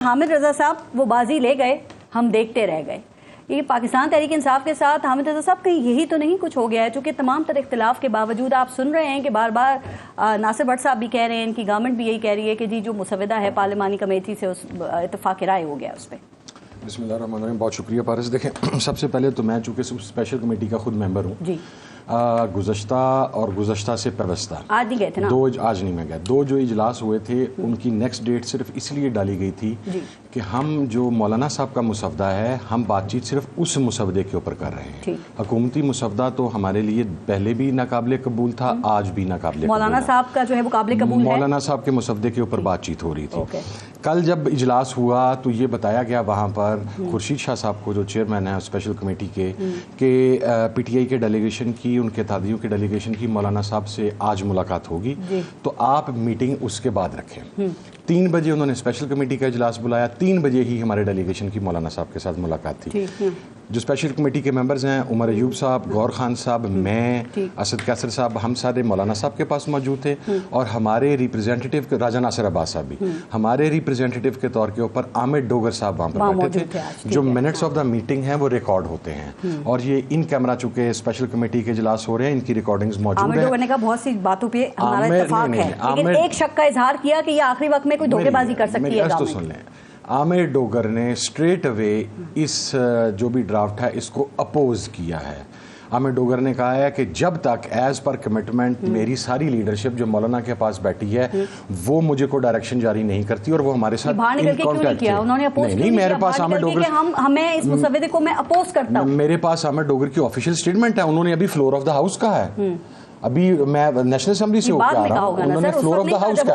حامد رضا صاحب وہ بازی لے گئے, ہم دیکھتے رہ گئے. یہ پاکستان تحریک انصاف کے ساتھ حامد رضا صاحب کہیں یہی تو نہیں کچھ ہو گیا ہے؟ چونکہ تمام تر اختلاف کے باوجود آپ سن رہے ہیں کہ بار بار ناصر بٹ صاحب بھی کہہ رہے ہیں, ان کی گورنمنٹ بھی یہی کہہ رہی ہے کہ جی جو مسودہ ہے پارلیمانی کمیٹی سے اس اتفاق رائے ہو گیا اس پہ. بسم اللہ الرحمن الرحیم. بہت شکریہ پارس. دیکھیں, سب سے پہلے تو میں چونکہ اسپیشل کمیٹی کا خود ممبر ہوں جی, گزشتہ اور گزشتہ سے پیوستہ آج نہیں گئے تھے نا؟ آج نہیں میں گیا. دو جو اجلاس ہوئے تھے ان کی نیکسٹ ڈیٹ صرف اس لیے ڈالی گئی تھی کہ ہم جو مولانا صاحب کا مسودہ ہے ہم بات چیت صرف اس مسودے کے اوپر کر رہے ہیں. حکومتی مسودہ تو ہمارے لیے پہلے بھی ناقابل قبول تھا, آج بھی ناقابل قبول. مولانا صاحب کا جو ہے وہ قابل قبول ہے. مولانا صاحب کے مسودے کے اوپر بات چیت ہو رہی تھی. کل جب اجلاس ہوا تو یہ بتایا گیا وہاں پر خورشید شاہ صاحب کو جو چیئرمین ہیں اسپیشل کمیٹی کے, کہ پی ٹی آئی کے ڈیلیگیشن کی, ان کے اتحادیوں کے ڈیلیگیشن کی مولانا صاحب سے آج ملاقات ہوگی, تو آپ میٹنگ اس کے بعد رکھیں. 3 بجے انہوں نے اسپیشل کمیٹی کا اجلاس بلایا, 3 بجے ہی ہمارے ڈیلیگیشن کی مولانا صاحب کے ساتھ ملاقات تھی. جو اسپیشل کمیٹی کے ممبرز ہیں, عمر ایوب صاحب, غور خان صاحب, میں, اسد کیسر صاحب, ہم سارے مولانا صاحب کے پاس موجود تھے, اور ہمارے ریپرزینٹیٹیو راجہ ناصر عباس صاحب بھی, ہمارے ریپرزینٹیٹیو کے طور کے اوپر عامر ڈوگر صاحب وہاں پر بیٹھے تھے. جو منٹس آف دا میٹنگ ہیں وہ ریکارڈ ہوتے ہیں, اور یہ ان کیمرہ چونکہ اسپیشل کمیٹی کے اجلاس ہو رہے ہیں, ان کی ریکارڈنگز موجود ہیں. عامر ڈوگر نے کہا بہت سی باتوں پہ ہمارا اتفاق ہے, لیکن ایک شک کا اظہار کیا کہ یہ آخری وقت میں کوئی دھوکے بازی کر سکتی ہے گورنمنٹ. عامر ڈوگر نے اسٹریٹ اوے اس جو بھی ڈرافٹ ہے اس کو اپوز کیا ہے. عامر ڈوگر نے کہا ہے کہ جب تک ایز پر کمٹمنٹ میری ساری لیڈرشپ جو مولانا کے پاس بیٹھی ہے وہ مجھے کو ڈائریکشن جاری نہیں کرتی, اور وہ ہمارے ساتھ ان کانٹیکٹ ہے. نہیں, میرے پاس عامر ڈوگر ہمیں اس مسودے کو میں اپوز کرتا ہوں. میرے پاس عامر ڈوگر کی آفیشیل اسٹیٹمنٹ ہے, انہوں نے ابھی فلور آف دا ہاؤس کہا ہے. ابھی میں نیشنل اسمبلی سے ہو کے آ رہا ہوں, انہوں نے فلور آف دا ہاؤس کا.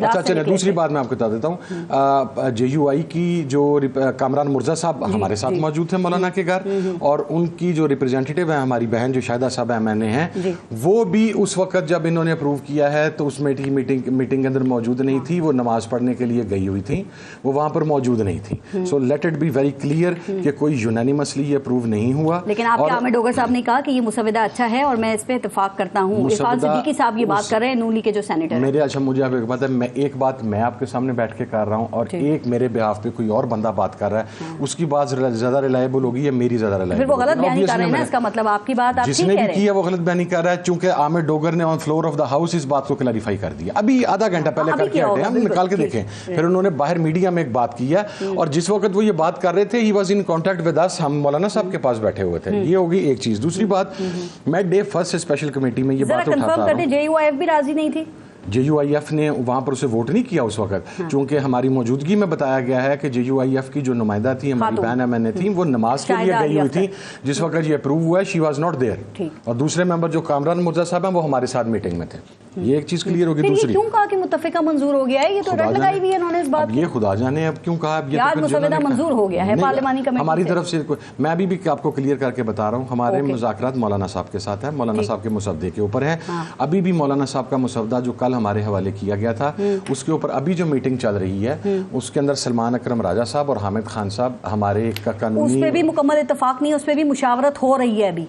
اچھا چلیں, دوسری بات میں آپ کو بتا دیتا ہوں. جے یو آئی کی جو کامران مرزا صاحب ہمارے ساتھ موجود تھے مولانا کے گھر, اور ان کی جو ریپرزینٹیٹیو ہیں ہماری بہن جو شاہدہ صاحب ایم این اے ہیں, وہ بھی اس وقت جب انہوں نے اپروو کیا ہے تو اس میٹنگ کے اندر موجود نہیں تھی. وہ نماز پڑھنے کے لیے گئی ہوئی تھی, وہ وہاں پر موجود نہیں تھی. So let it be very clear کہ کوئی یونانیمسلی یہ اپروو نہیں ہوا. لیکن آپ کے عامر ڈوگر صاحب نے کہا کہ یہ مسودہ اچھا ہے اور میں اس پہ اتفاق کرتا ہوں. عرفان صدیقی صاحب یہ بات کر رہے ہیں, نون لیگ کے جو سینیٹر میرے. اچھا, مجھے آپ ایک بات ہے, میں ایک بات میں آپ کے سامنے بیٹھ کے کر رہا ہوں, اور ایک میرے بیہاف پہ کوئی اور بندہ بات کر رہا ہے, اس کی بات زیادہ ریلائبل ہوگی یا میری زیادہ ریلائبل؟ پھر وہ غلط بیانی کر رہے ہیں نا, اس کا مطلب آپ کی بات آپ جس نے بھی کیا وہ غلط بیانی کر رہا ہے, چونکہ عامر ڈوگر نے on floor of the house اس بات کو کلیریفائی کر دیا. ابھی آدھا گھنٹہ پہلے کر کے ہٹے, ہم نکال کے دیکھیں. پھر انہوں نے باہر میڈیا میں ایک بات کی ہے, اور جس وقت وہ یہ بات کر رہے تھے he was in contact with us, ہم مولانا صاحب کے پاس بیٹھے ہوئے تھے. یہ ہوگی ایک چیز. دوسری بات, میں ڈے فرسٹ سے اسپیشل کمیٹی میں یہ بات اٹھاتا ہوں, جے یو آئی ایف بھی راضی نہیں تھی. جے یو آئی ایف نے وہاں پر اسے ووٹ نہیں کیا اس وقت, چونکہ ہماری موجودگی میں بتایا گیا ہے کہ جے یو آئی ایف کی جو نمائندہ تھی ہماری بہن ایم این اے تھی, وہ نماز کے لیے گئی ہوئی تھی جس وقت یہ اپروو ہوا ہے. She was not there. اور دوسرے ممبر جو کامران مرزا صاحب ہیں وہ ہمارے ساتھ میٹنگ میں تھے. یہ ایک چیز کلیئر ہوگی. دوسری کیوں کہا کہ متفقہ منظور ہو گیا ہے, یہ تو رٹ لگائی ہوئی ہے انہوں نے اس بات. یہ خدا جانے اب کیوں کہا, اب یہ مسودہ منظور ہو گیا ہے پارلیمانی کمیٹی ہماری طرف سے. میں ابھی بھی آپ کو کلیئر کر کے بتا رہا ہوں, ہمارے مذاکرات مولانا صاحب کے ساتھ ہیں, مولانا صاحب کے مسودے کے اوپر ہے. ابھی بھی مولانا صاحب کا مسودہ جو کل ہمارے حوالے کیا گیا تھا اس کے اوپر ابھی جو میٹنگ چل رہی ہے اس کے اندر سلمان اکرم راجہ صاحب اور حامد خان صاحب ہمارے قانونی, اس پہ بھی مکمل اتفاق نہیں, اس پہ بھی مشاورت ہو رہی ہے ابھی.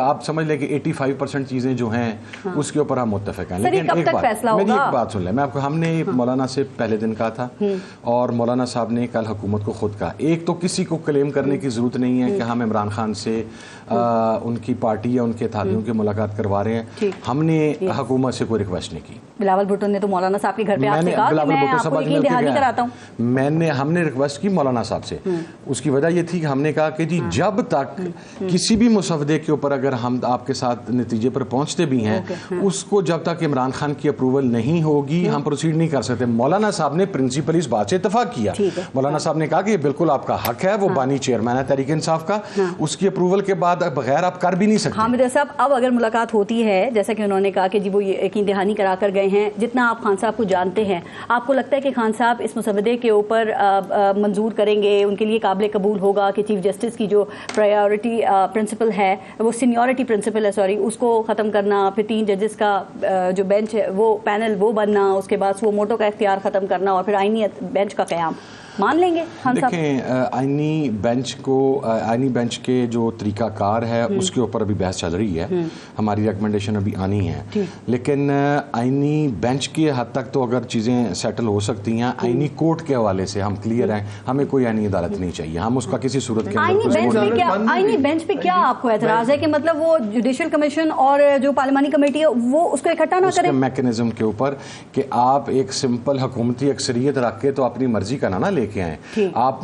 آپ سمجھ لیں کہ 85% چیزیں جو ہیں اس کے اوپر ہم متفق ہیں. لیکن میری ایک بات سن لیں, میں آپ کو, ہم نے مولانا سے پہلے دن کہا تھا, اور مولانا صاحب نے کل حکومت کو خود کہا. ایک تو کسی کو کلیم کرنے کی ضرورت نہیں ہے کہ ہم عمران خان سے ان کی پارٹی یا ان کے اتحادیوں کی ملاقات کروا رہے ہیں. ہم نے حکومت سے کوئی ریکویسٹ نہیں کی. بلاول بھٹو نے تو مولانا صاحب کے گھر پہ آپ سے کہا کہ میں آپ کو یقین دہانی کراتا ہوں. ہم نے ریکویسٹ کی مولانا صاحب سے. اس کی وجہ یہ تھی کہ ہم نے کہا کہ جی جب تک کسی بھی مسودے کے اوپر اگر ہم آپ کے ساتھ نتیجے پر پہنچتے بھی ہیں, اس کو جب تک عمران خان کی اپروول نہیں ہوگی ہم پروسیڈ نہیں کر سکتے. مولانا صاحب نے پرنسپلی اس بات سے اتفاق کیا. مولانا صاحب نے کہا کہ یہ بالکل آپ کا حق ہے, وہ بانی چیئرمین ہے تحریک انصاف کا, اس کی اپروول کے بعد بغیر آپ کر بھی نہیں سکتے. حامد صاحب, اب اگر ملاقات ہوتی ہے جیسا کہ انہوں نے کہا کہ جی وہ یقین دہانی کرا کر گئے ہیں, جتنا آپ خان صاحب کو جانتے ہیں, آپ کو لگتا ہے کہ خان صاحب اس مسودے کے اوپر منظور کریں گے, ان کے لیے قابل قبول ہوگا کہ چیف جسٹس کی جو پرائیورٹی پرنسپل ہے, وہ سینیورٹی پرنسپل ہے سوری, اس کو ختم کرنا, پھر 3 ججز کا جو بینچ ہے وہ پینل وہ بننا, اس کے بعد وہ موٹو کا اختیار ختم کرنا, اور پھر آئینی بینچ کا قیام. مان لیں گے خان صاحب؟ دیکھیں آئینی بینچ کے جو طریقہ کار ہے اس کے اوپر ابھی بحث چل رہی ہے، ہماری ریکمنڈیشن ابھی آنی ہے، لیکن آئینی بینچ کی حد تک تو اگر چیزیں سیٹل ہو سکتی ہیں، آئینی کورٹ کے حوالے سے ہم کلیئر ہیں، ہمیں کوئی آئینی عدالت نہیں چاہیے، ہم اس کا کسی صورت کے اندر آئینی بینچ پہ کیا آپ کو اعتراض ہے کہ مطلب وہ جوڈیشل کمیشن اور جو پارلیمانی کمیٹی ہے وہ اس کو اکٹھا نہ کریں؟ میکنزم کے اوپر کہ آپ ایک سمپل حکومتی اکثریت رکھ کے تو اپنی مرضی کا نہ لے کے آئیں.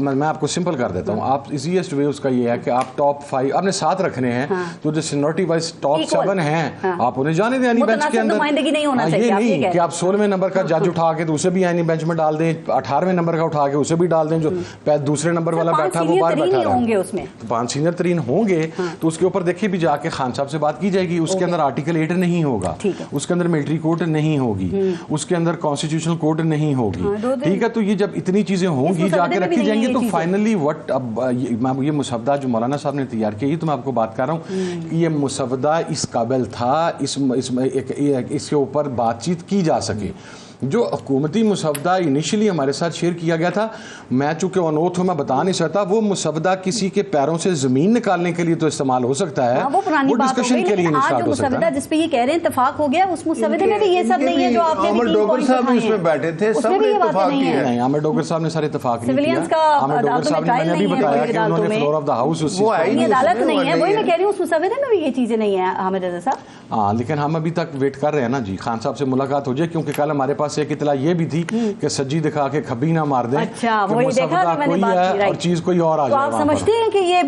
میں آپ کو سمپل کر دیتا ہوں، آپ ایزیسٹ وے اس کا یہ ہے کہ آپ ٹاپ 5 آپ نے 7 رکھنے ہیں، تو جو سینیورٹی وائز ٹاپ 7 ہیں آپ انہیں جانے دیں آئینی بینچ کے اندر. یہ نہیں کہ آپ 16ویں نمبر کا جج اٹھا کے تو اسے بھی آئینی بینچ میں ڈال دیں، 18ویں نمبر کا اٹھا کے اسے بھی ڈال دیں، جو دوسرے نمبر والا بیٹھا وہ باہر بیٹھا رہا ہے. 5 سینئر ترین ہوں گے تو اس کے اوپر دیکھیے بھی جا کے خان صاحب سے بات کی جائے گی. اس کے اندر آرٹیکل 8 نہیں ہوگا، اس کے اندر ملٹری کورٹ نہیں ہوگی، اس کے اندر کانسٹیٹیوشنل کورٹ نہیں ہوگی. ٹھیک ہے، تو یہ جب اتنی چیزیں ہوں گی جا کے رکھی جائیں گی تو فائنلی اب یہ مسودہ جو مولانا صاحب نے تیار کیا، یہ تو میں آپ کو بات کر رہا ہوں کہ یہ مسودہ اس قابل تھا اس کے اوپر بات چیت کی جا سکے. جو حکومتی مسودہ انیشلی ہمارے ساتھ شیئر کیا گیا تھا، میں چونکہ آن اوتھ ہوں میں بتا نہیں سکتا، وہ مسودہ کسی کے پیروں سے زمین نکالنے کے لیے تو استعمال ہو سکتا ہے، وہ ڈسکشن کے لیے نہیں اسٹارٹ ہو سکتا. جس پہ یہ کہہ رہے ہیں اتفاق ہو گیا، اس مسودے میں بھی یہ سب نہیں ہے جو آپ نے عامر ڈوگر صاحب بھی اس میں بیٹھے تھے، سب نے اتفاق کیا. نہیں، عامر ڈوگر صاحب نے سارے اتفاق نہیں کیا. عامر ڈوگر صاحب نے میں نے بھی بتایا کہ انہوں نے فلور آف دا ہاؤس اس کی عدالت نہیں ہے، وہی میں کہہ رہی ہوں اس مسودے میں بھی یہ چیزیں نہیں ہیں حامد رضا صاحب. ہاں، لیکن ہم ابھی تک ویٹ کر رہے ہیں نا جی، خان صاحب سے ملاقات ہو جائے، کیونکہ کل ہمارے پاس ایک اطلاع یہ بھی تھی کہ سجی دکھا کے کھبی نہ مار دیں. اچھا، وہی دیکھا کہ میں نے بات کی اور چیز کوئی اور آ جائے. تو آپ سمجھتے ہیں کہ یہ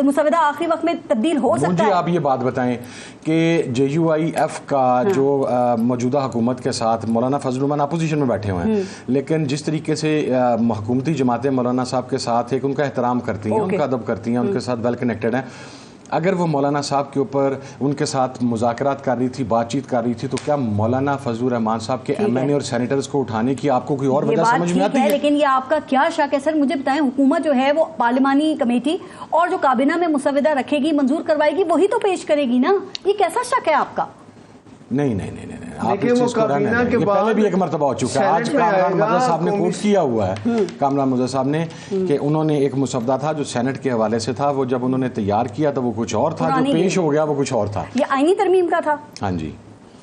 مسودہ آخری وقت میں تبدیل ہو سکتا ہے؟ مجھے آپ یہ بات بتائیں کہ JUIF کا جو موجودہ حکومت کے ساتھ مولانا فضل الرحمان اپوزیشن میں بیٹھے ہوئے ہیں، لیکن جس طریقے سے حکومتی جماعتیں مولانا صاحب کے ساتھ ایک ان کا احترام کرتی ہیں، ان کا ادب کرتی ہیں، ان کے ساتھ ویل کنیکٹڈ ہیں، اگر وہ مولانا صاحب کے اوپر ان کے ساتھ مذاکرات کر رہی تھی، بات چیت کر رہی تھی، تو کیا مولانا فضل الرحمان صاحب کے MNA اور سینیٹرز کو اٹھانے کی آپ کو کوئی اور وجہ سمجھ میں آتی ہے؟ لیکن یہ آپ کا کیا شک ہے سر؟ مجھے بتائیں، حکومت جو ہے وہ پارلیمانی کمیٹی اور جو کابینہ میں مسودہ رکھے گی، منظور کروائے گی، وہی تو پیش کرے گی نا. یہ کیسا شک ہے آپ کا؟ نہیں، یہ پہلے بھی ایک مرتبہ ہو چکا ہے. آج کامران مرزا صاحب نے کوٹ کیا ہوا ہے، کامران مرزا صاحب نے، کہ انہوں نے ایک مسودہ تھا جو سینٹ کے حوالے سے تھا، وہ جب انہوں نے تیار کیا تو وہ کچھ اور تھا، جو پیش ہو گیا وہ کچھ اور تھا. یہ آئینی ترمیم کا تھا. ہاں جی.